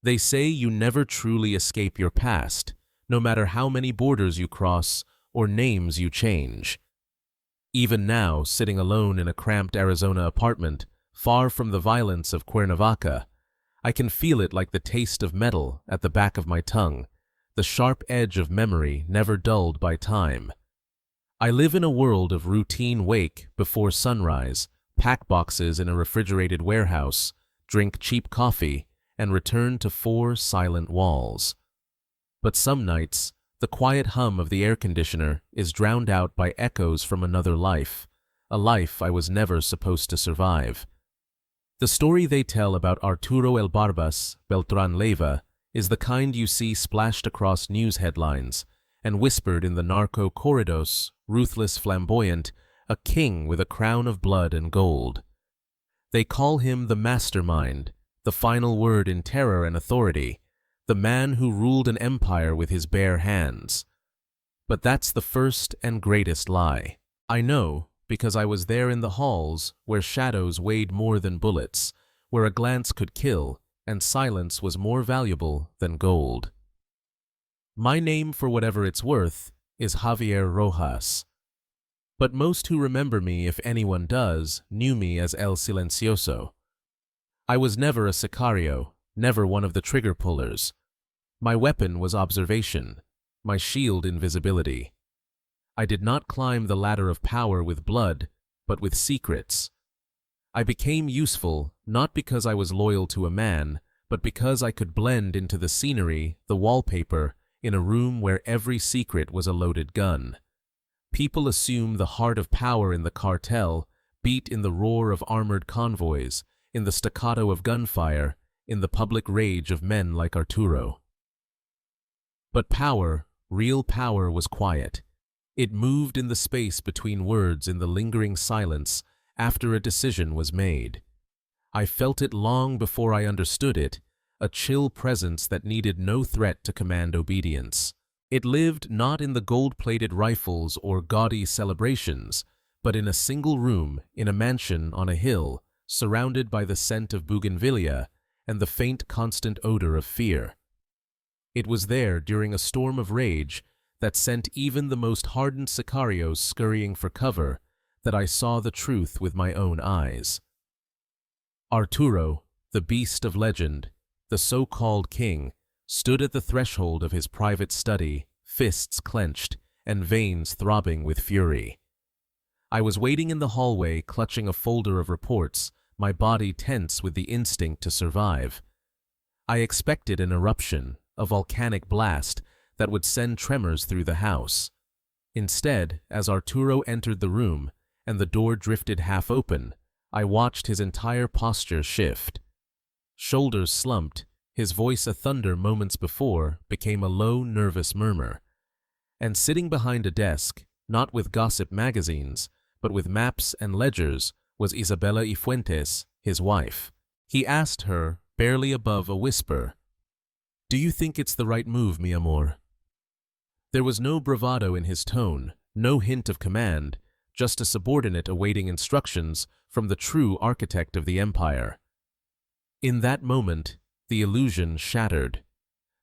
They say you never truly escape your past, no matter how many borders you cross or names you change. Even now, sitting alone in a cramped Arizona apartment, far from the violence of Cuernavaca, I can feel it like the taste of metal at the back of my tongue, the sharp edge of memory never dulled by time. I live in a world of routine: wake before sunrise, pack boxes in a refrigerated warehouse, drink cheap coffee, and return to 4 silent walls. But some nights, the quiet hum of the air conditioner is drowned out by echoes from another life, a life I was never supposed to survive. The story they tell about Arturo Beltrán Leyva is the kind you see splashed across news headlines and whispered in the Narco corridors, ruthless, flamboyant, a king with a crown of blood and gold. They call him the mastermind, the final word in terror and authority, the man who ruled an empire with his bare hands. But that's the first and greatest lie. I know, because I was there in the halls where shadows weighed more than bullets, where a glance could kill and silence was more valuable than gold. My name, for whatever it's worth, is Javier Rojas. But most who remember me, if anyone does, knew me as El Silencioso. I was never a sicario, never one of the trigger pullers. My weapon was observation, my shield invisibility. I did not climb the ladder of power with blood, but with secrets. I became useful not because I was loyal to a man, but because I could blend into the scenery, the wallpaper, in a room where every secret was a loaded gun. People assume the heart of power in the cartel beat in the roar of armored convoys, in the staccato of gunfire, in the public rage of men like Arturo. But power, real power, was quiet. It moved in the space between words, in the lingering silence after a decision was made. I felt it long before I understood it, a chill presence that needed no threat to command obedience. It lived not in the gold-plated rifles or gaudy celebrations, but in a single room in a mansion on a hill, surrounded by the scent of bougainvillea and the faint constant odor of fear. It was there during a storm of rage that sent even the most hardened sicarios scurrying for cover that I saw the truth with my own eyes. Arturo, the beast of legend, the so-called king, stood at the threshold of his private study, fists clenched and veins throbbing with fury. I was waiting in the hallway, clutching a folder of reports, my body tense with the instinct to survive. I expected an eruption, a volcanic blast that would send tremors through the house. Instead, as Arturo entered the room and the door drifted half open, I watched his entire posture shift. Shoulders slumped, his voice, a thunder moments before, became a low, nervous murmur. And sitting behind a desk, not with gossip magazines, but with maps and ledgers, was Isabela y Fuentes, his wife. He asked her, barely above a whisper, "Do you think it's the right move, mi amor?" There was no bravado in his tone, no hint of command, just a subordinate awaiting instructions from the true architect of the empire. In that moment, the illusion shattered.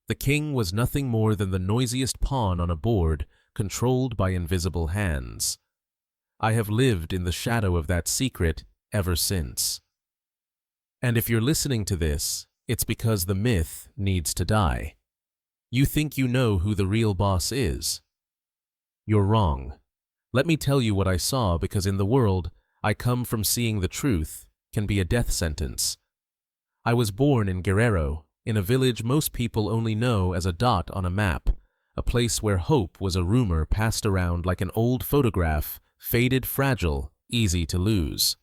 The king was nothing more than the noisiest pawn on a board controlled by invisible hands. I have lived in the shadow of that secret ever since. And if you're listening to this, it's because the myth needs to die. You think you know who the real boss is. You're wrong. Let me tell you what I saw, because in the world I come from, seeing the truth can be a death sentence. I was born in Guerrero, in a village most people only know as a dot on a map, a place where hope was a rumor passed around like an old photograph, faded, fragile, easy to lose.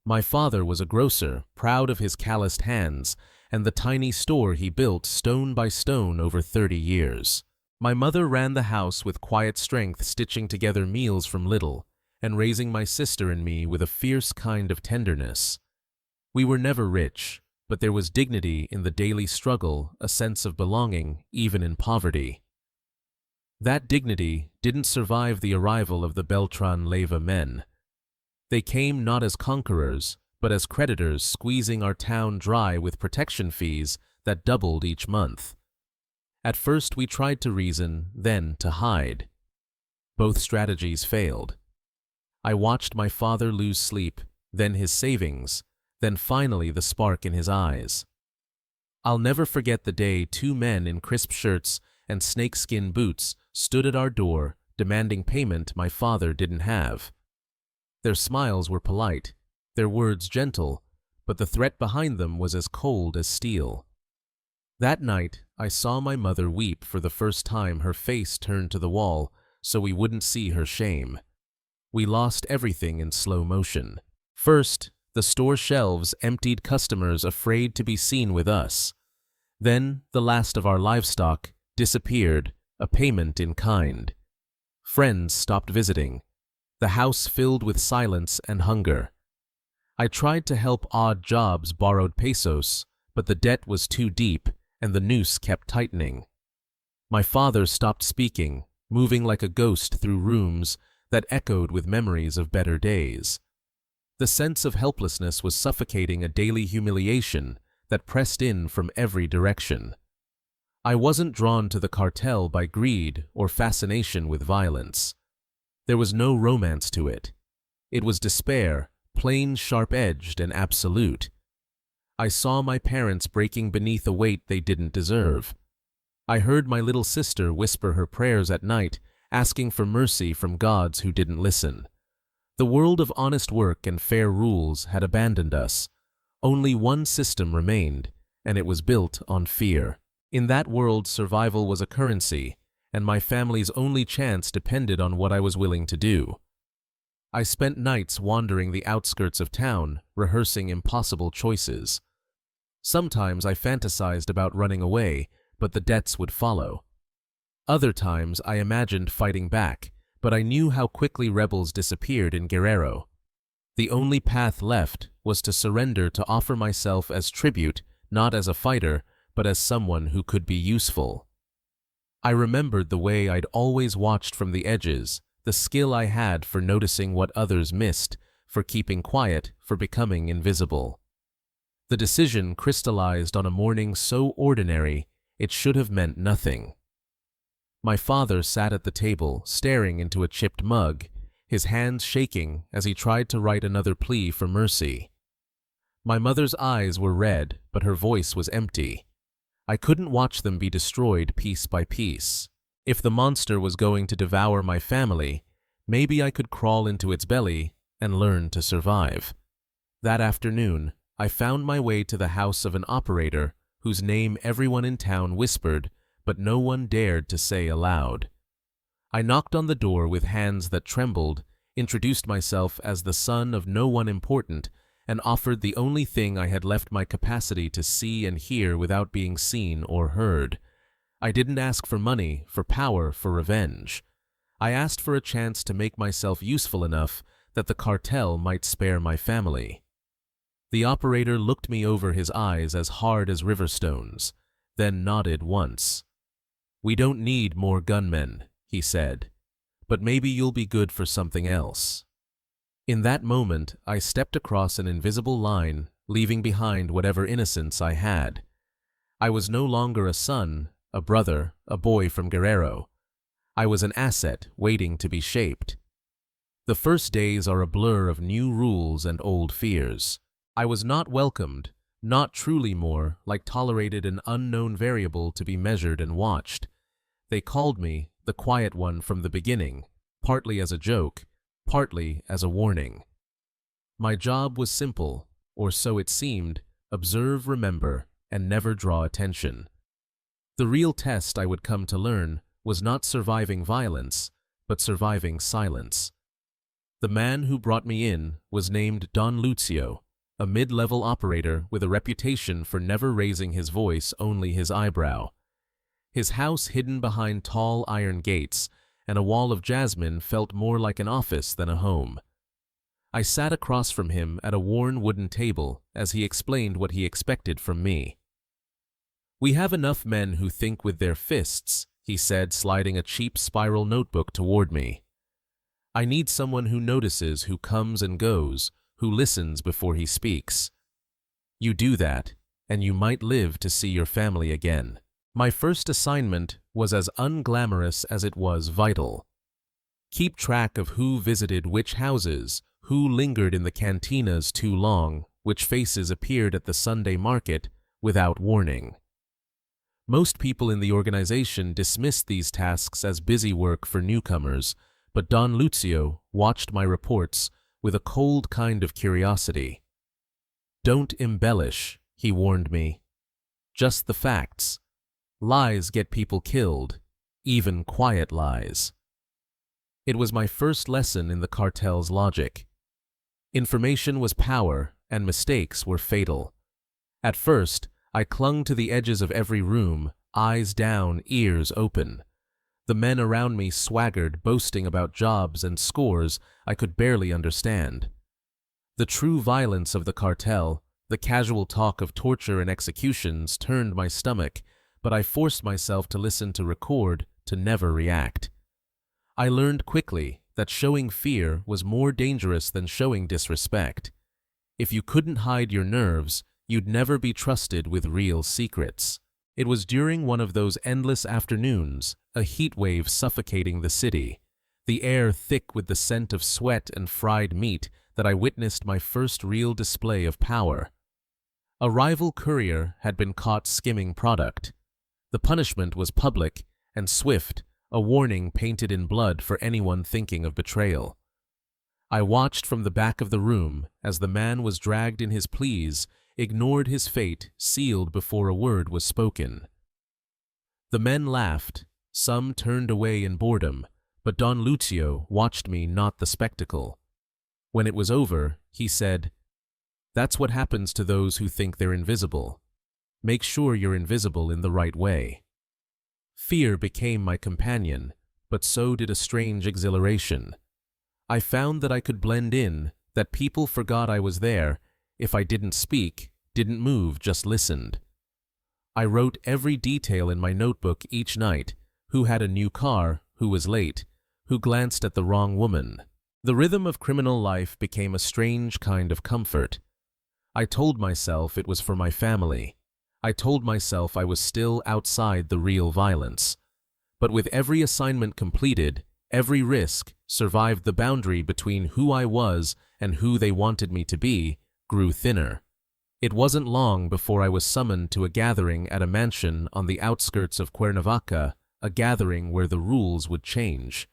My father was a grocer, proud of his calloused hands and the tiny store he built stone by stone over 30 years. My mother ran the house with quiet strength, stitching together meals from little and raising my sister and me with a fierce kind of tenderness. We were never rich, but there was dignity in the daily struggle, a sense of belonging even in poverty. That dignity didn't survive the arrival of the Beltrán Leyva men. They came not as conquerors, but as creditors, squeezing our town dry with protection fees that doubled each month. At first we tried to reason, then to hide. Both strategies failed. I watched my father lose sleep, then his savings, then finally the spark in his eyes. I'll never forget the day 2 men in crisp shirts and snakeskin boots stood at our door demanding payment my father didn't have. Their smiles were polite, their words gentle, but the threat behind them was as cold as steel. That night, I saw my mother weep for the first time, her face turned to the wall so we wouldn't see her shame. We lost everything in slow motion. First, the store shelves emptied, customers afraid to be seen with us. Then, the last of our livestock disappeared, a payment in kind. Friends stopped visiting. The house filled with silence and hunger. I tried to help, odd jobs, borrowed pesos, but the debt was too deep and the noose kept tightening. My father stopped speaking, moving like a ghost through rooms that echoed with memories of better days. The sense of helplessness was suffocating, a daily humiliation that pressed in from every direction. I wasn't drawn to the cartel by greed or fascination with violence. There was no romance to it. It was despair, plain, sharp-edged, and absolute. I saw my parents breaking beneath a weight they didn't deserve. I heard my little sister whisper her prayers at night, asking for mercy from gods who didn't listen. The world of honest work and fair rules had abandoned us. Only one system remained, and it was built on fear. In that world, survival was a currency, and my family's only chance depended on what I was willing to do. I spent nights wandering the outskirts of town, rehearsing impossible choices. Sometimes I fantasized about running away, but the debts would follow. Other times I imagined fighting back, but I knew how quickly rebels disappeared in Guerrero. The only path left was to surrender, to offer myself as tribute, not as a fighter, but as someone who could be useful. I remembered the way I'd always watched from the edges, the skill I had for noticing what others missed, for keeping quiet, for becoming invisible. The decision crystallized on a morning so ordinary it should have meant nothing. My father sat at the table, staring into a chipped mug, his hands shaking as he tried to write another plea for mercy. My mother's eyes were red, but her voice was empty. I couldn't watch them be destroyed piece by piece. If the monster was going to devour my family, maybe I could crawl into its belly and learn to survive. That afternoon, I found my way to the house of an operator whose name everyone in town whispered, but no one dared to say aloud. I knocked on the door with hands that trembled, introduced myself as the son of no one important, and offered the only thing I had left my capacity to see and hear without being seen or heard. I didn't ask for money, for power, for revenge. I asked for a chance to make myself useful enough that the cartel might spare my family. The operator looked me over, his eyes as hard as river stones, then nodded once. "We don't need more gunmen," he said, "but maybe you'll be good for something else." In that moment, I stepped across an invisible line, leaving behind whatever innocence I had. I was no longer a son, a brother, a boy from Guerrero. I was an asset waiting to be shaped. The first days are a blur of new rules and old fears. I was not welcomed, not truly, more like tolerated, an unknown variable to be measured and watched. They called me the quiet one from the beginning, partly as a joke, partly as a warning. My job was simple, or so it seemed: observe, remember, and never draw attention. The real test, I would come to learn, was not surviving violence, but surviving silence. The man who brought me in was named Don Lucio, a mid-level operator with a reputation for never raising his voice, only his eyebrow. His house, hidden behind tall iron gates and a wall of jasmine, felt more like an office than a home. I sat across from him at a worn wooden table as he explained what he expected from me. "We have enough men who think with their fists," he said, sliding a cheap spiral notebook toward me. "I need someone who notices, who comes and goes, who listens before he speaks. You do that, and you might live to see your family again. My first assignment was as unglamorous as it was vital. Keep track of who visited which houses, who lingered in the cantinas too long, which faces appeared at the Sunday market without warning. Most people in the organization dismissed these tasks as busy work for newcomers, but Don Lucio watched my reports with a cold kind of curiosity. "Don't embellish," he warned me. "Just the facts. Lies get people killed, even quiet lies." It was my first lesson in the cartel's logic. Information was power, and mistakes were fatal. At first, I clung to the edges of every room, eyes down, ears open. The men around me swaggered, boasting about jobs and scores I could barely understand. The true violence of the cartel, the casual talk of torture and executions, turned my stomach, but I forced myself to listen, to record, to never react. I learned quickly that showing fear was more dangerous than showing disrespect. If you couldn't hide your nerves, you'd never be trusted with real secrets. It was during one of those endless afternoons, a heat wave suffocating the city, the air thick with the scent of sweat and fried meat, that I witnessed my first real display of power. A rival courier had been caught skimming product. The punishment was public and swift, a warning painted in blood for anyone thinking of betrayal. I watched from the back of the room as the man was dragged in his pleas, ignored his fate, sealed before a word was spoken. The men laughed, some turned away in boredom, but Don Lucio watched me, not the spectacle. When it was over, he said, "That's what happens to those who think they're invisible. Make sure you're invisible in the right way." Fear became my companion, but so did a strange exhilaration. I found that I could blend in, that people forgot I was there if I didn't speak, didn't move, just listened. I wrote every detail in my notebook each night: who had a new car, who was late, who glanced at the wrong woman. The rhythm of criminal life became a strange kind of comfort. I told myself it was for my family. I told myself I was still outside the real violence. But with every assignment completed, every risk, survived, the boundary between who I was and who they wanted me to be grew thinner. It wasn't long before I was summoned to a gathering at a mansion on the outskirts of Cuernavaca, a gathering where the rules would change.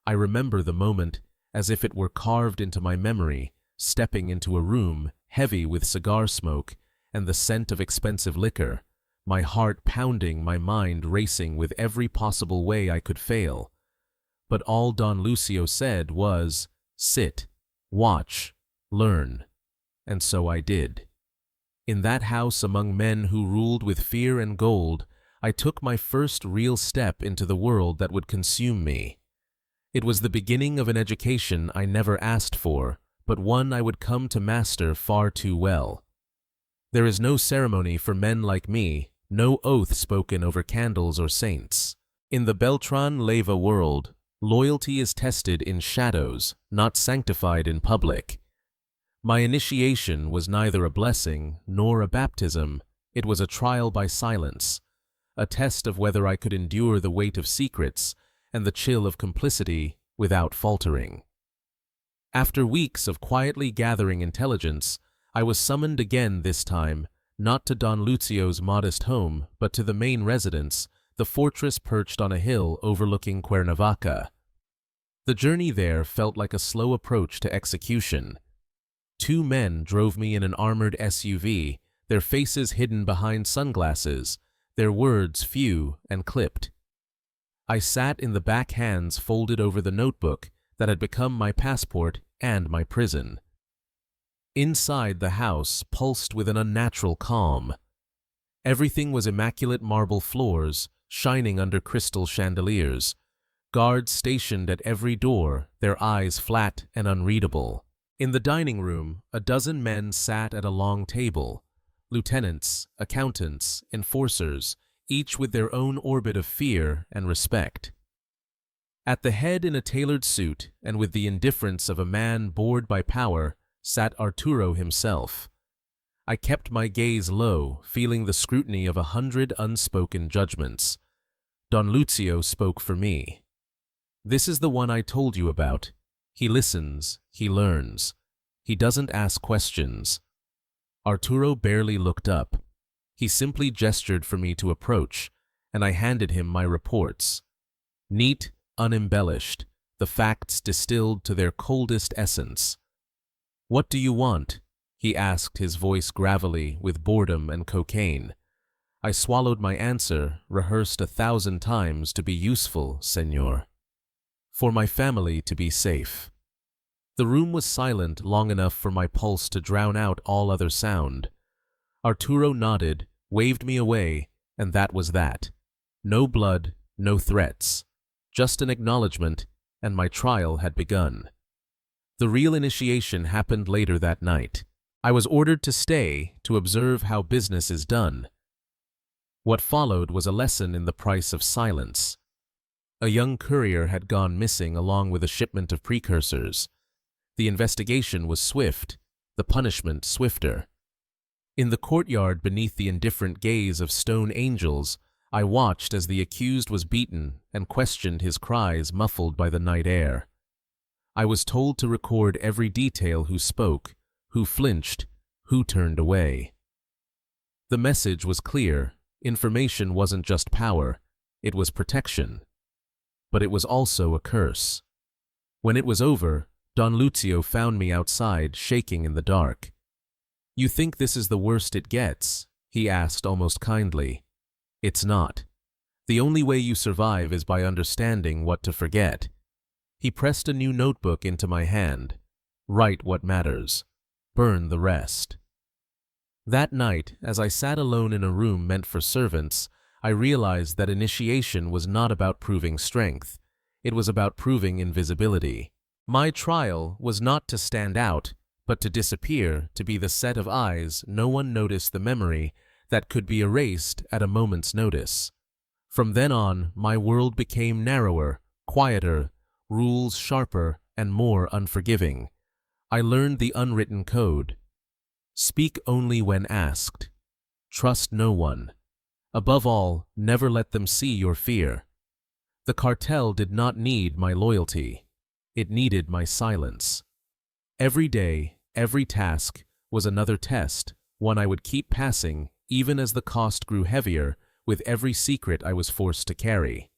I remember the moment as if it were carved into my memory, stepping into a room heavy with cigar smoke and the scent of expensive liquor, my heart pounding, my mind racing with every possible way I could fail. But all Don Lucio said was, "Sit, watch, learn." And so I did. In that house among men who ruled with fear and gold, I took my first real step into the world that would consume me. It was the beginning of an education I never asked for, but one I would come to master far too well. There is no ceremony for men like me, no oath spoken over candles or saints. In the Beltrán Leyva world, loyalty is tested in shadows, not sanctified in public. My initiation was neither a blessing nor a baptism. It was a trial by silence, a test of whether I could endure the weight of secrets and the chill of complicity without faltering. After weeks of quietly gathering intelligence, I was summoned again, this time not to Don Lucio's modest home, but to the main residence, the fortress perched on a hill overlooking Cuernavaca. The journey there felt like a slow approach to execution. 2 men drove me in an armored SUV, their faces hidden behind sunglasses, their words few and clipped. I sat in the back, hands folded over the notebook that had become my passport and my prison. Inside, the house pulsed with an unnatural calm. Everything was immaculate marble floors, shining under crystal chandeliers, guards stationed at every door, their eyes flat and unreadable. In the dining room, a dozen men sat at a long table, lieutenants, accountants, enforcers, each with their own orbit of fear and respect. At the head, in a tailored suit and with the indifference of a man bored by power, sat Arturo himself. I kept my gaze low, feeling the scrutiny of 100 unspoken judgments. Don Lucio spoke for me. This is the one I told you about. He listens, he learns. He doesn't ask questions. Arturo barely looked up. He simply gestured for me to approach, and I handed him my reports. Neat, unembellished, the facts distilled to their coldest essence. "What do you want?" he asked, his voice gravelly with boredom and cocaine. I swallowed my answer, rehearsed 1,000 times to be useful, senor. For my family to be safe. The room was silent long enough for my pulse to drown out all other sound. Arturo nodded, waved me away, and that was that. No blood, no threats. Just an acknowledgement, and my trial had begun. The real initiation happened later that night. I was ordered to stay to observe how business is done. What followed was a lesson in the price of silence. A young courier had gone missing along with a shipment of precursors. The investigation was swift, the punishment swifter. In the courtyard beneath the indifferent gaze of stone angels, I watched as the accused was beaten and questioned, his cries muffled by the night air. I was told to record every detail: who spoke, who flinched, who turned away. The message was clear. Information wasn't just power, it was protection. But it was also a curse. When it was over, Don Lucio found me outside, shaking in the dark. "You think this is the worst it gets?" he asked almost kindly. "It's not. The only way you survive is by understanding what to forget." He pressed a new notebook into my hand. "Write what matters. Burn the rest." That night, as I sat alone in a room meant for servants, I realized that initiation was not about proving strength. It was about proving invisibility. My trial was not to stand out, but to disappear, to be the set of eyes no one noticed, the memory that could be erased at a moment's notice. From then on, my world became narrower, quieter, rules sharper, and more unforgiving. I learned the unwritten code. Speak only when asked. Trust no one. Above all, never let them see your fear. The cartel did not need my loyalty. It needed my silence. Every day, every task was another test, one I would keep passing, even as the cost grew heavier with every secret I was forced to carry.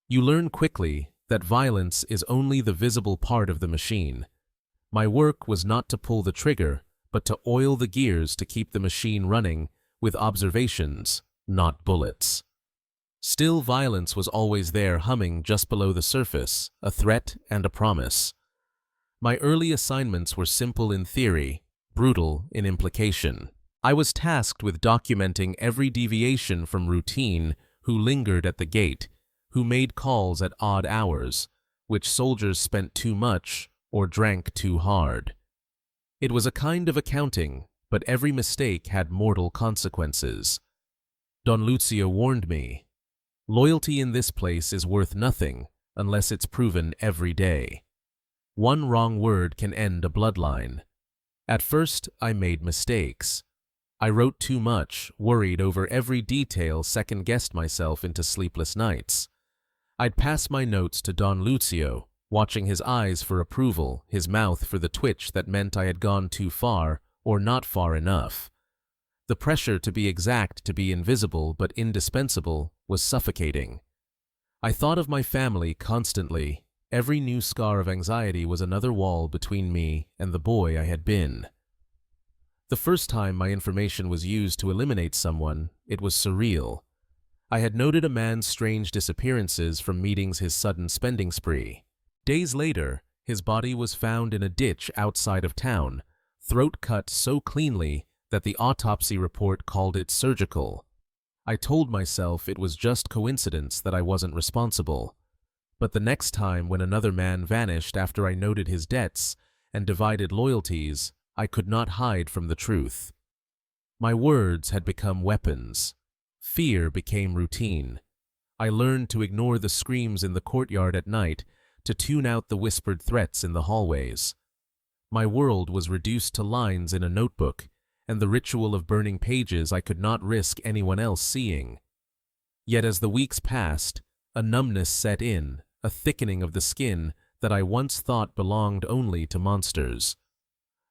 You learn quickly that violence is only the visible part of the machine. My work was not to pull the trigger, but to oil the gears to keep the machine running with observations, not bullets. Still, violence was always there, humming just below the surface, a threat and a promise. My early assignments were simple in theory, brutal in implication. I was tasked with documenting every deviation from routine: who lingered at the gate, who made calls at odd hours, which soldiers spent too much or drank too hard. It was a kind of accounting, but every mistake had mortal consequences. Don Lucio warned me, "Loyalty in this place is worth nothing unless it's proven every day. One wrong word can end a bloodline." At first, I made mistakes. I wrote too much, worried over every detail, second-guessed myself into sleepless nights. I'd pass my notes to Don Lucio, watching his eyes for approval, his mouth for the twitch that meant I had gone too far or not far enough. The pressure to be exact, to be invisible but indispensable, was suffocating. I thought of my family constantly. Every new scar of anxiety was another wall between me and the boy I had been. The first time my information was used to eliminate someone, it was surreal. I had noted a man's strange disappearances from meetings, his sudden spending spree. Days later, his body was found in a ditch outside of town, throat cut so cleanly that the autopsy report called it surgical. I told myself it was just coincidence, that I wasn't responsible. But the next time, when another man vanished after I noted his debts and divided loyalties, I could not hide from the truth. My words had become weapons. Fear became routine. I learned to ignore the screams in the courtyard at night, to tune out the whispered threats in the hallways. My world was reduced to lines in a notebook, and the ritual of burning pages I could not risk anyone else seeing. Yet as the weeks passed, a numbness set in, a thickening of the skin that I once thought belonged only to monsters.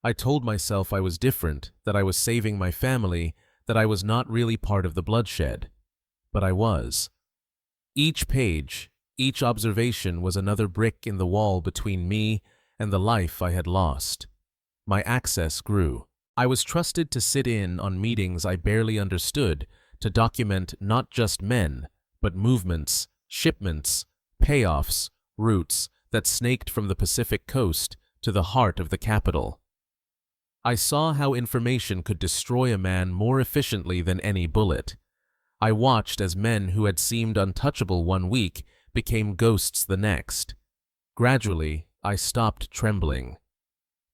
I told myself I was different, that I was saving my family, that I was not really part of the bloodshed. But I was. Each page, each observation was another brick in the wall between me and the life I had lost. My access grew. I was trusted to sit in on meetings I barely understood, to document not just men, but movements, shipments, payoffs, routes that snaked from the Pacific coast to the heart of the capital. I saw how information could destroy a man more efficiently than any bullet. I watched as men who had seemed untouchable one week became ghosts the next. Gradually, I stopped trembling.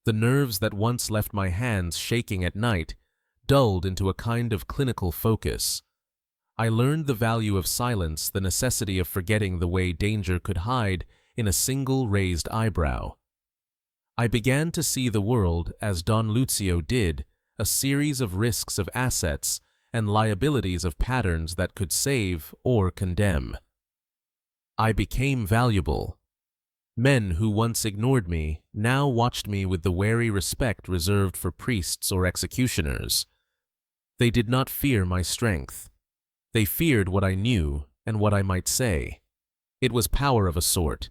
The nerves that once left my hands shaking at night dulled into a kind of clinical focus. I learned the value of silence, the necessity of forgetting the way danger could hide in a single raised eyebrow. I began to see the world, as Don Lucio did, a series of risks of assets and liabilities of patterns that could save or condemn. I became valuable. Men who once ignored me now watched me with the wary respect reserved for priests or executioners. They did not fear my strength. They feared what I knew and what I might say. It was power of a sort.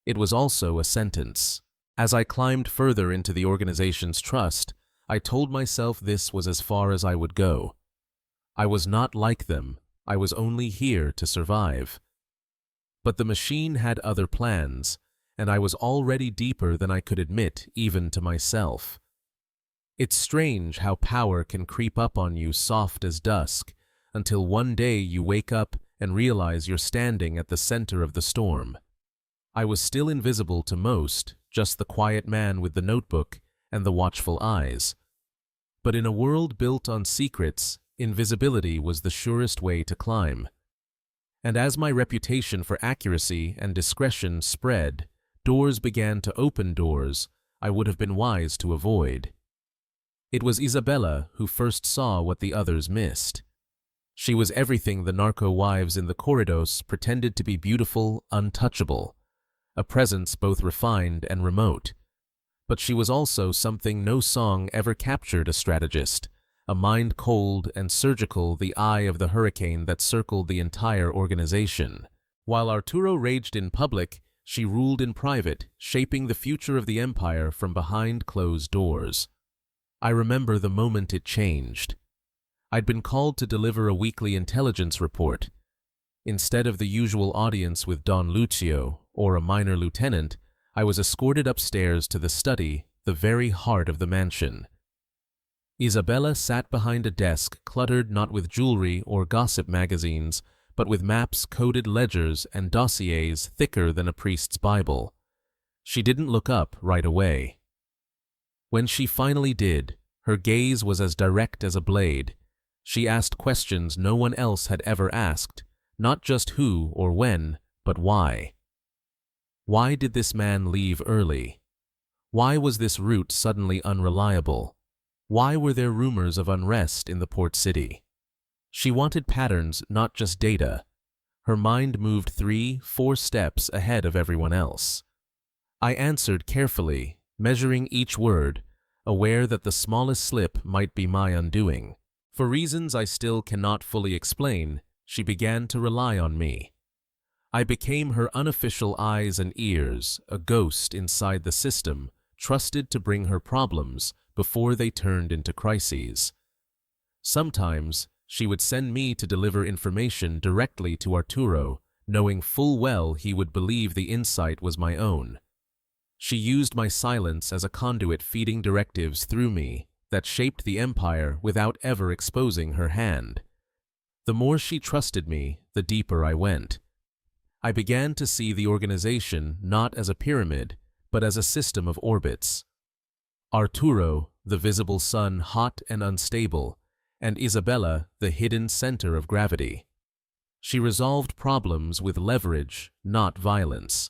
It was also a sentence. As I climbed further into the organization's trust, I told myself this was as far as I would go. I was not like them. I was only here to survive. But the machine had other plans, and I was already deeper than I could admit even to myself. It's strange how power can creep up on you soft as dusk, until one day you wake up and realize you're standing at the center of the storm. I was still invisible to most, just the quiet man with the notebook and the watchful eyes. But in a world built on secrets, invisibility was the surest way to climb. And as my reputation for accuracy and discretion spread, doors began to open, doors I would have been wise to avoid. It was Isabella who first saw what the others missed. She was everything the narco wives in the corridors pretended to be: beautiful, untouchable, a presence both refined and remote. But she was also something no song ever captured: a strategist, a mind cold and surgical, the eye of the hurricane that circled the entire organization. While Arturo raged in public, she ruled in private, shaping the future of the empire from behind closed doors. I remember the moment it changed. I'd been called to deliver a weekly intelligence report. Instead of the usual audience with Don Lucio or a minor lieutenant, I was escorted upstairs to the study, the very heart of the mansion. Isabella sat behind a desk cluttered not with jewelry or gossip magazines, but with maps, coded ledgers, and dossiers thicker than a priest's Bible. She didn't look up right away. When she finally did, her gaze was as direct as a blade. She asked questions no one else had ever asked, not just who or when, but why. Why did this man leave early? Why was this route suddenly unreliable? Why were there rumors of unrest in the port city? She wanted patterns, not just data. Her mind moved 3-4 steps ahead of everyone else. I answered carefully, measuring each word, aware that the smallest slip might be my undoing. For reasons I still cannot fully explain, she began to rely on me. I became her unofficial eyes and ears, a ghost inside the system, trusted to bring her problems before they turned into crises. Sometimes, she would send me to deliver information directly to Arturo, knowing full well he would believe the insight was my own. She used my silence as a conduit, feeding directives through me that shaped the empire without ever exposing her hand. The more she trusted me, the deeper I went. I began to see the organization not as a pyramid, but as a system of orbits. Arturo, the visible sun, hot and unstable, and Isabella, the hidden center of gravity. She resolved problems with leverage, not violence.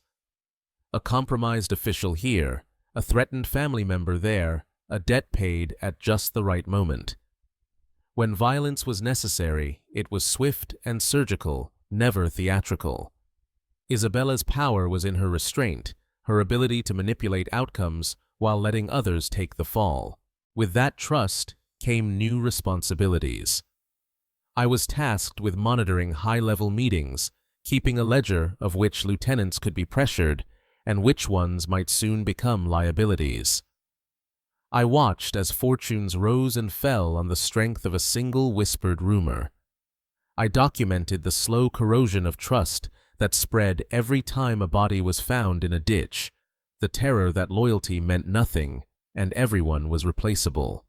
A compromised official here, a threatened family member there, a debt paid at just the right moment. When violence was necessary, it was swift and surgical, never theatrical. Isabella's power was in her restraint, her ability to manipulate outcomes while letting others take the fall. With that trust came new responsibilities. I was tasked with monitoring high-level meetings, keeping a ledger of which lieutenants could be pressured and which ones might soon become liabilities. I watched as fortunes rose and fell on the strength of a single whispered rumor. I documented the slow corrosion of trust that spread every time a body was found in a ditch, the terror that loyalty meant nothing and everyone was replaceable.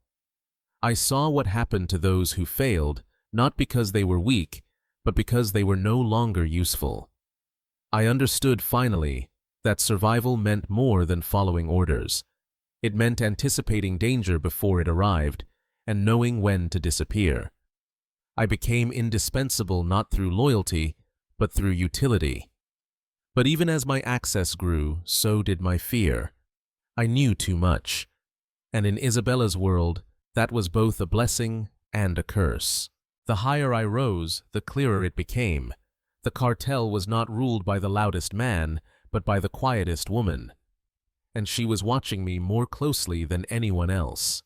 I saw what happened to those who failed, not because they were weak, but because they were no longer useful. I understood finally that survival meant more than following orders. It meant anticipating danger before it arrived and knowing when to disappear. I became indispensable not through loyalty, but through utility. But even as my access grew, so did my fear. I knew too much. And in Isabella's world, that was both a blessing and a curse. The higher I rose, the clearer it became. The cartel was not ruled by the loudest man, but by the quietest woman. And she was watching me more closely than anyone else.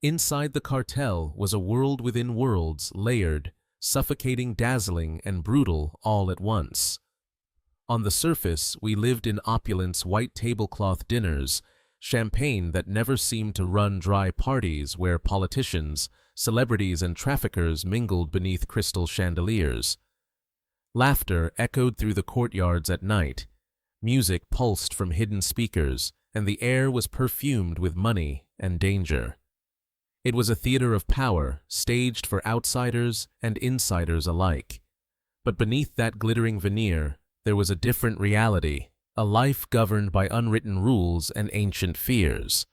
Inside the cartel was a world within worlds, layered, suffocating, dazzling, and brutal all at once. On the surface, we lived in opulence, white tablecloth dinners, champagne that never seemed to run dry, parties where politicians, celebrities, and traffickers mingled beneath crystal chandeliers. Laughter echoed through the courtyards at night. Music pulsed from hidden speakers, and the air was perfumed with money and danger. It was a theater of power, staged for outsiders and insiders alike. But beneath that glittering veneer, there was a different reality, a life governed by unwritten rules and ancient fears.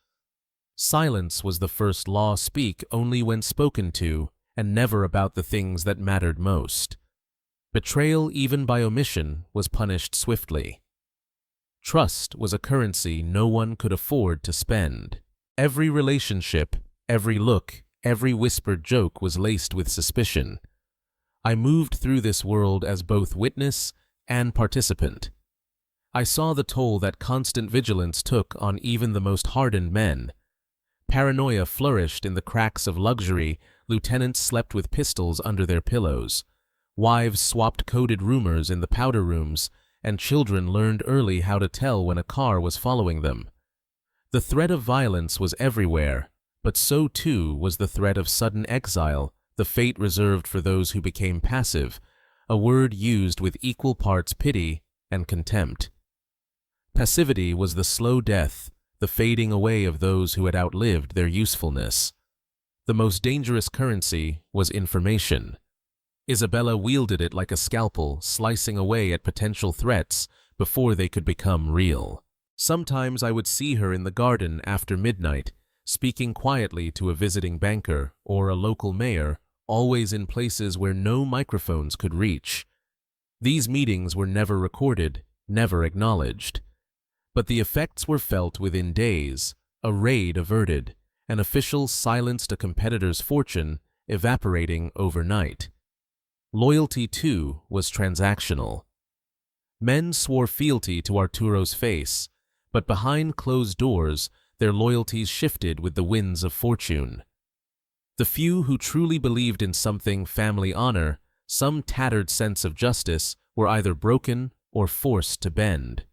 Silence was the first law. Speak only when spoken to, and never about the things that mattered most. Betrayal, even by omission, was punished swiftly. Trust was a currency no one could afford to spend. Every relationship, every look, every whispered joke was laced with suspicion. I moved through this world as both witness and participant. I saw the toll that constant vigilance took on even the most hardened men. Paranoia flourished in the cracks of luxury, lieutenants slept with pistols under their pillows, wives swapped coded rumors in the powder rooms, and children learned early how to tell when a car was following them. The threat of violence was everywhere, but so too was the threat of sudden exile, the fate reserved for those who became passive, a word used with equal parts pity and contempt. Passivity was the slow death, the fading away of those who had outlived their usefulness. The most dangerous currency was information. Isabella wielded it like a scalpel, slicing away at potential threats before they could become real. Sometimes I would see her in the garden after midnight, speaking quietly to a visiting banker or a local mayor, always in places where no microphones could reach. These meetings were never recorded, never acknowledged. But the effects were felt within days, a raid averted, an official silenced a competitor's fortune, evaporating overnight. Loyalty, too, was transactional. Men swore fealty to Arturo's face, but behind closed doors, their loyalties shifted with the winds of fortune. The few who truly believed in something, family honor, some tattered sense of justice, were either broken or forced to bend.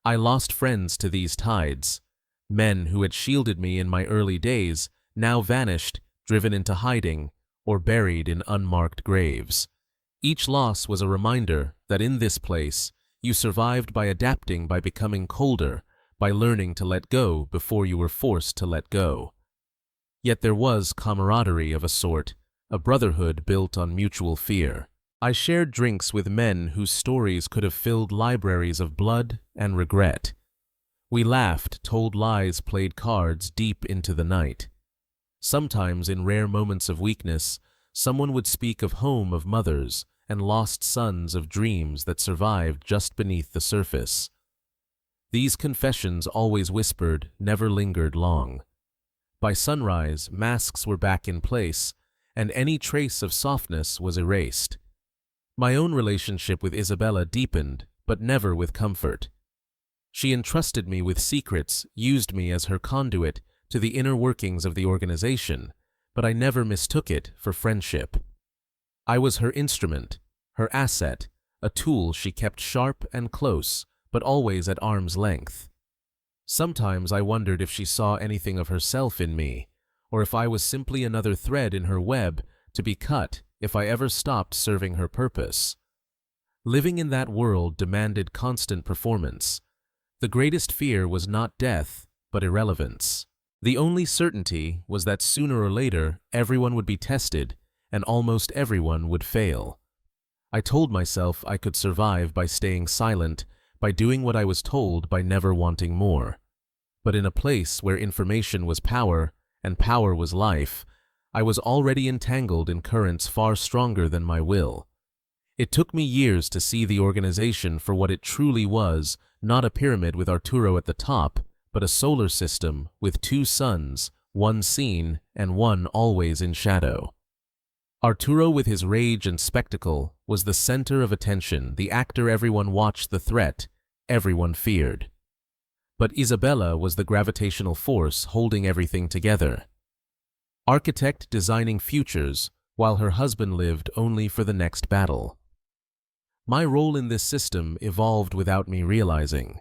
I lost friends to these tides. Men who had shielded me in my early days now vanished, driven into hiding, or buried in unmarked graves. Each loss was a reminder that in this place, you survived by adapting, by becoming colder, by learning to let go before you were forced to let go. Yet there was camaraderie of a sort, a brotherhood built on mutual fear. I shared drinks with men whose stories could have filled libraries of blood and regret. We laughed, told lies, played cards deep into the night. Sometimes, in rare moments of weakness, someone would speak of home, of mothers, and lost sons, of dreams that survived just beneath the surface. These confessions, always whispered, never lingered long. By sunrise, masks were back in place, and any trace of softness was erased. My own relationship with Isabella deepened, but never with comfort. She entrusted me with secrets, used me as her conduit to the inner workings of the organization, but I never mistook it for friendship. I was her instrument, her asset, a tool she kept sharp and close, but always at arm's length. Sometimes I wondered if she saw anything of herself in me, or if I was simply another thread in her web to be cut if I ever stopped serving her purpose. Living in that world demanded constant performance. The greatest fear was not death, but irrelevance. The only certainty was that sooner or later everyone would be tested, and almost everyone would fail. I told myself I could survive by staying silent, by doing what I was told, by never wanting more. But in a place where information was power, and power was life, I was already entangled in currents far stronger than my will. It took me years to see the organization for what it truly was, not a pyramid with Arturo at the top, but a solar system with two suns, one seen and one always in shadow. Arturo, with his rage and spectacle, was the center of attention, the actor everyone watched, the threat everyone feared. But Isabella was the gravitational force holding everything together. Architect designing futures, while her husband lived only for the next battle. My role in this system evolved without me realizing.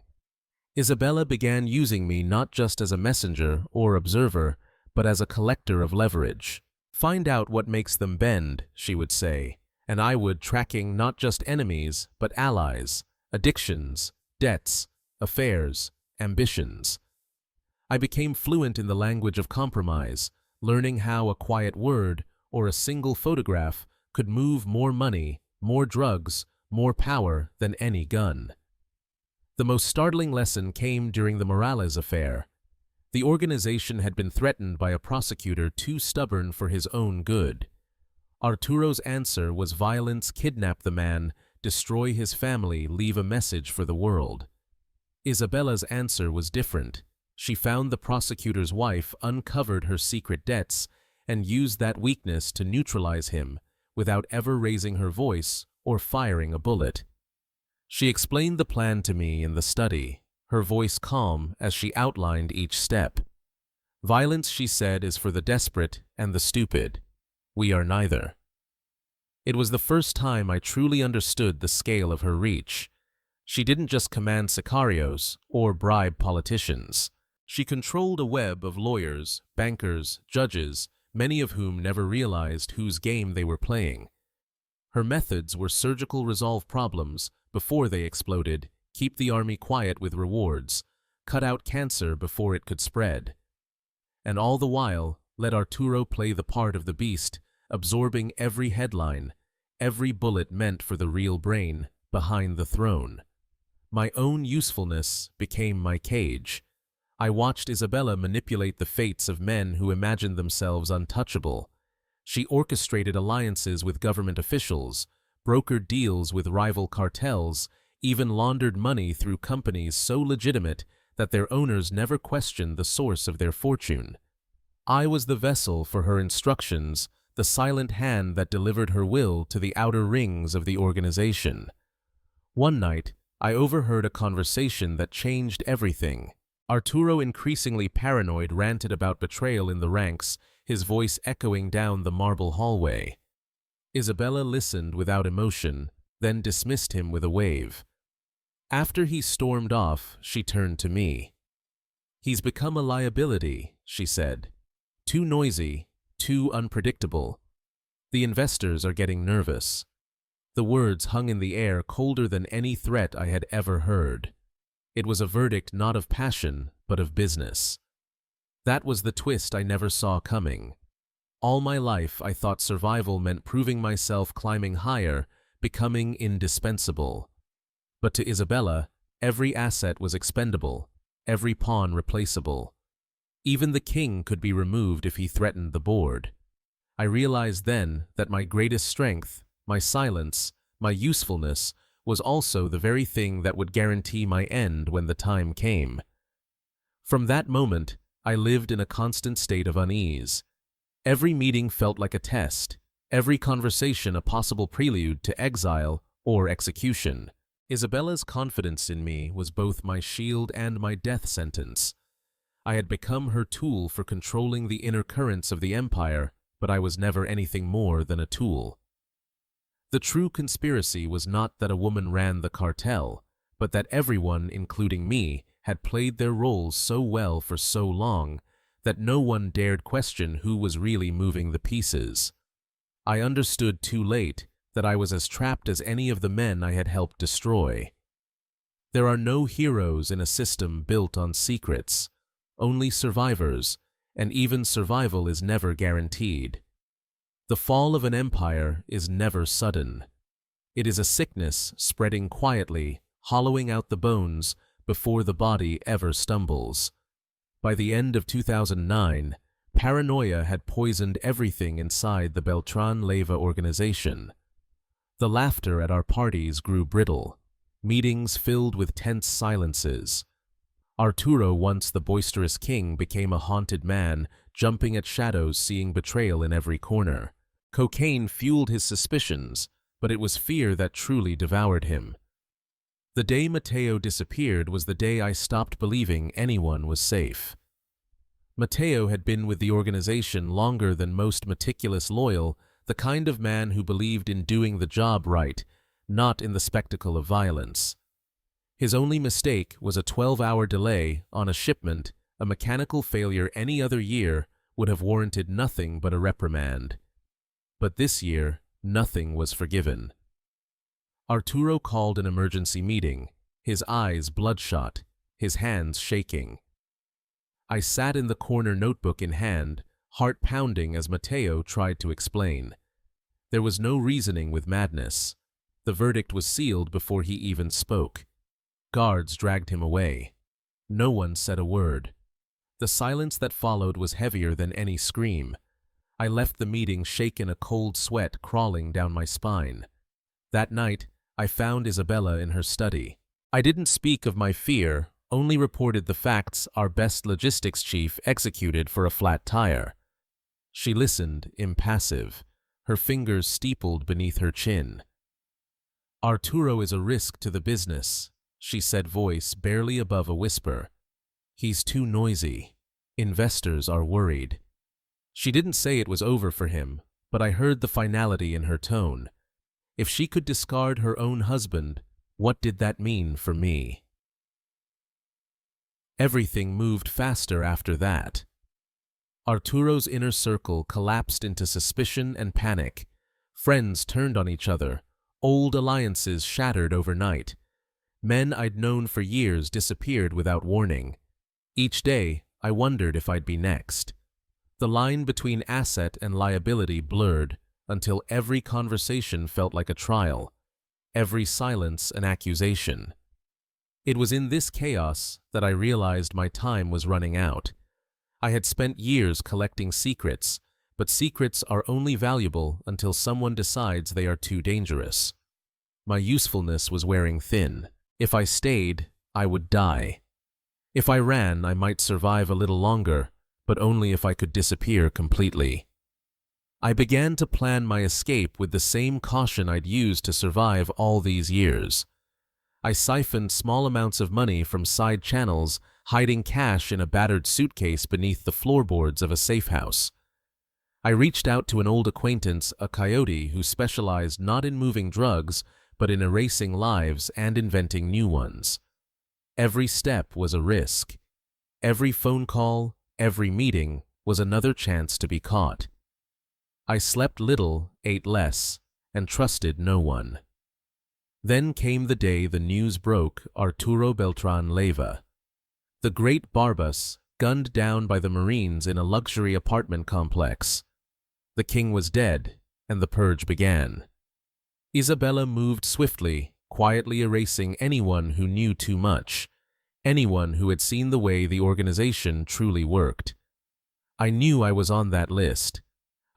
Isabella began using me not just as a messenger or observer, but as a collector of leverage. Find out what makes them bend, she would say, and I would, tracking not just enemies, but allies, addictions, debts, affairs, ambitions. I became fluent in the language of compromise, learning how a quiet word or a single photograph could move more money, more drugs, more power than any gun. The most startling lesson came during the Morales affair. The organization had been threatened by a prosecutor too stubborn for his own good. Arturo's answer was violence: kidnap the man, destroy his family, leave a message for the world. Isabella's answer was different. She found the prosecutor's wife, uncovered her secret debts, and used that weakness to neutralize him without ever raising her voice or firing a bullet. She explained the plan to me in the study, her voice calm as she outlined each step. Violence, she said, is for the desperate and the stupid. We are neither. It was the first time I truly understood the scale of her reach. She didn't just command sicarios or bribe politicians. She controlled a web of lawyers, bankers, judges, many of whom never realized whose game they were playing. Her methods were surgical: resolve problems before they exploded, keep the army quiet with rewards, cut out cancer before it could spread. And all the while, let Arturo play the part of the beast, absorbing every headline, every bullet meant for the real brain behind the throne. My own usefulness became my cage. I watched Isabella manipulate the fates of men who imagined themselves untouchable. She orchestrated alliances with government officials, brokered deals with rival cartels, even laundered money through companies so legitimate that their owners never questioned the source of their fortune. I was the vessel for her instructions, the silent hand that delivered her will to the outer rings of the organization. One night, I overheard a conversation that changed everything. Arturo, increasingly paranoid, ranted about betrayal in the ranks, his voice echoing down the marble hallway. Isabella listened without emotion, then dismissed him with a wave. After he stormed off, she turned to me. "He's become a liability," she said. "Too noisy, too unpredictable. The investors are getting nervous." The words hung in the air, colder than any threat I had ever heard. It was a verdict not of passion, but of business. That was the twist I never saw coming. All my life I thought survival meant proving myself, climbing higher, becoming indispensable. But to Isabella, every asset was expendable, every pawn replaceable. Even the king could be removed if he threatened the board. I realized then that my greatest strength, my silence, my usefulness, was also the very thing that would guarantee my end when the time came. From that moment, I lived in a constant state of unease. Every meeting felt like a test, every conversation a possible prelude to exile or execution. Isabella's confidence in me was both my shield and my death sentence. I had become her tool for controlling the inner currents of the empire, but I was never anything more than a tool. The true conspiracy was not that a woman ran the cartel, but that everyone, including me, had played their roles so well for so long that no one dared question who was really moving the pieces. I understood too late that I was as trapped as any of the men I had helped destroy. There are no heroes in a system built on secrets, only survivors, and even survival is never guaranteed. The fall of an empire is never sudden. It is a sickness spreading quietly, hollowing out the bones before the body ever stumbles. By the end of 2009, paranoia had poisoned everything inside the Beltrán Leyva organization. The laughter at our parties grew brittle, meetings filled with tense silences. Arturo, once the boisterous king, became a haunted man, jumping at shadows, seeing betrayal in every corner. Cocaine fueled his suspicions, but it was fear that truly devoured him. The day Mateo disappeared was the day I stopped believing anyone was safe. Mateo had been with the organization longer than most meticulous loyal, the kind of man who believed in doing the job right, not in the spectacle of violence. His only mistake was a 12-hour delay on a shipment. A mechanical failure any other year would have warranted nothing but a reprimand. But this year, nothing was forgiven. Arturo called an emergency meeting, his eyes bloodshot, his hands shaking. I sat in the corner, notebook in hand, heart pounding as Mateo tried to explain. There was no reasoning with madness. The verdict was sealed before he even spoke. Guards dragged him away. No one said a word. The silence that followed was heavier than any scream. I left the meeting shaken, a cold sweat crawling down my spine. That night, I found Isabella in her study. I didn't speak of my fear, only reported the facts our best logistics chief executed for a flat tire. She listened, impassive, her fingers steepled beneath her chin. "Arturo is a risk to the business," she said, voice barely above a whisper. "He's too noisy. Investors are worried." She didn't say it was over for him, but I heard the finality in her tone. If she could discard her own husband, what did that mean for me? Everything moved faster after that. Arturo's inner circle collapsed into suspicion and panic. Friends turned on each other. Old alliances shattered overnight. Men I'd known for years disappeared without warning. Each day, I wondered if I'd be next. The line between asset and liability blurred until every conversation felt like a trial, every silence an accusation. It was in this chaos that I realized my time was running out. I had spent years collecting secrets, but secrets are only valuable until someone decides they are too dangerous. My usefulness was wearing thin. If I stayed, I would die. If I ran, I might survive a little longer, but only if I could disappear completely. I began to plan my escape with the same caution I'd used to survive all these years. I siphoned small amounts of money from side channels, hiding cash in a battered suitcase beneath the floorboards of a safe house. I reached out to an old acquaintance, a coyote who specialized not in moving drugs, but in erasing lives and inventing new ones. Every step was a risk. Every phone call, every meeting was another chance to be caught. I slept little, ate less, and trusted no one. Then came the day the news broke: Arturo Beltrán Leyva. The great Barbas, gunned down by the Marines in a luxury apartment complex. The king was dead, and the purge began. Isabella moved swiftly, quietly erasing anyone who knew too much, anyone who had seen the way the organization truly worked. I knew I was on that list.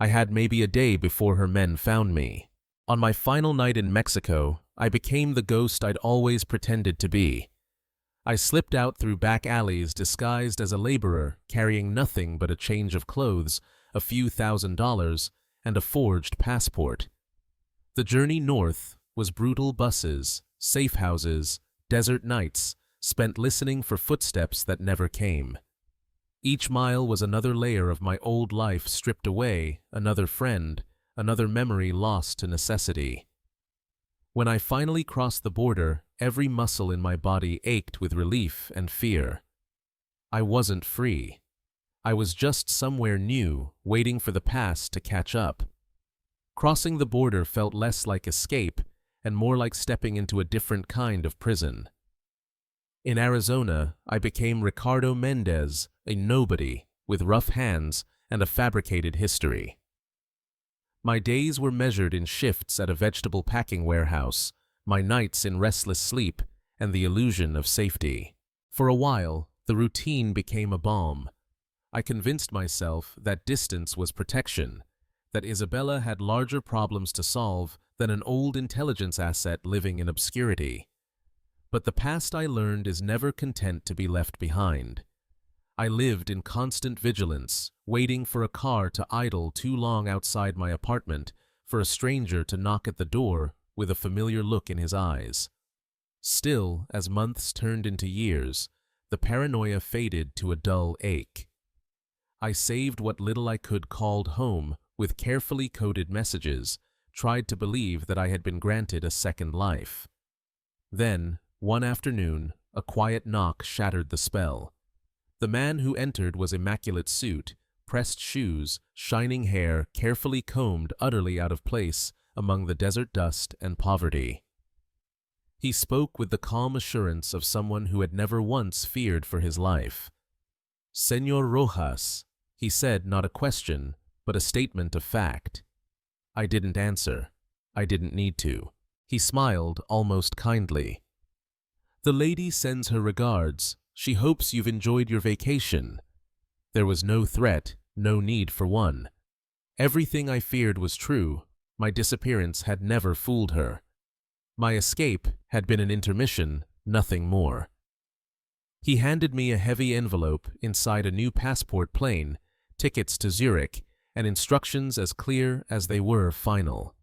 I had maybe a day before her men found me. On my final night in Mexico, I became the ghost I'd always pretended to be. I slipped out through back alleys disguised as a laborer, carrying nothing but a change of clothes, a few $1,000s, and a forged passport. The journey north was brutal buses, safe houses, desert nights, spent listening for footsteps that never came. Each mile was another layer of my old life stripped away, another friend, another memory lost to necessity. When I finally crossed the border, every muscle in my body ached with relief and fear. I wasn't free. I was just somewhere new, waiting for the past to catch up. Crossing the border felt less like escape and more like stepping into a different kind of prison. In Arizona, I became Ricardo Mendez, a nobody with rough hands and a fabricated history. My days were measured in shifts at a vegetable packing warehouse, my nights in restless sleep and the illusion of safety. For a while, the routine became a balm. I convinced myself that distance was protection, that Isabella had larger problems to solve than an old intelligence asset living in obscurity. But the past, I learned, is never content to be left behind. I lived in constant vigilance, waiting for a car to idle too long outside my apartment, for a stranger to knock at the door with a familiar look in his eyes. Still, as months turned into years, the paranoia faded to a dull ache. I saved what little I could called home with carefully coded messages, tried to believe that I had been granted a second life. Then, one afternoon, a quiet knock shattered the spell. The man who entered was immaculate suit, pressed shoes, shining hair, carefully combed, utterly out of place among the desert dust and poverty. He spoke with the calm assurance of someone who had never once feared for his life. "Señor Rojas," he said, not a question, but a statement of fact. I didn't answer. I didn't need to. He smiled, almost kindly. "The lady sends her regards. She hopes you've enjoyed your vacation." There was no threat, no need for one. Everything I feared was true. My disappearance had never fooled her. My escape had been an intermission, nothing more. He handed me a heavy envelope inside a new passport plane, tickets to Zurich, and instructions as clear as they were final.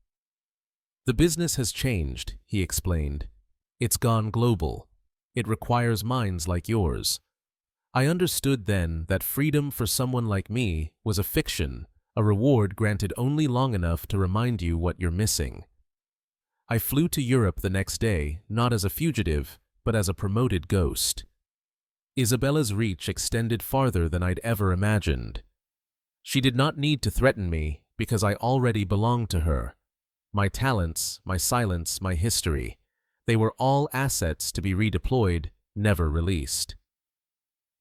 "The business has changed," he explained. "It's gone global. It requires minds like yours." I understood then that freedom for someone like me was a fiction, a reward granted only long enough to remind you what you're missing. I flew to Europe the next day, not as a fugitive, but as a promoted ghost. Isabella's reach extended farther than I'd ever imagined. She did not need to threaten me because I already belonged to her. My talents, my silence, my history, they were all assets to be redeployed, never released.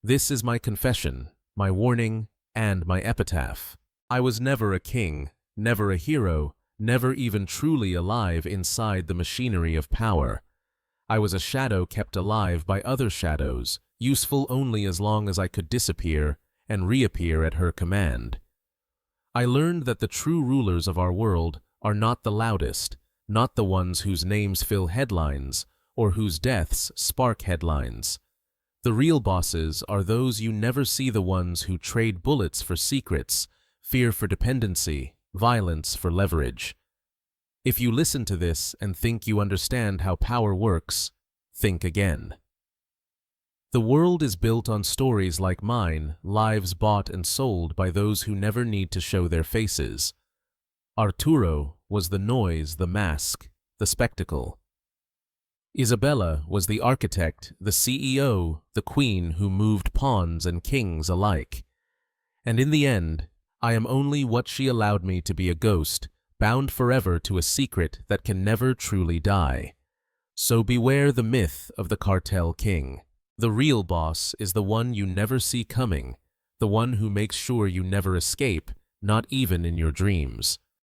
This is my confession, my warning, and my epitaph. I was never a king, never a hero, never even truly alive inside the machinery of power. I was a shadow kept alive by other shadows, useful only as long as I could disappear and reappear at her command. I learned that the true rulers of our world are not the loudest, not the ones whose names fill headlines or whose deaths spark headlines. The real bosses are those you never see, the ones who trade bullets for secrets, fear for dependency, violence for leverage. If you listen to this and think you understand how power works, think again. The world is built on stories like mine, lives bought and sold by those who never need to show their faces. Arturo was the noise, the mask, the spectacle. Isabella was the architect, the CEO, the queen who moved pawns and kings alike. And in the end, I am only what she allowed me to be, a ghost, bound forever to a secret that can never truly die. So beware the myth of the cartel king. The real boss is the one you never see coming, the one who makes sure you never escape, not even in your dreams.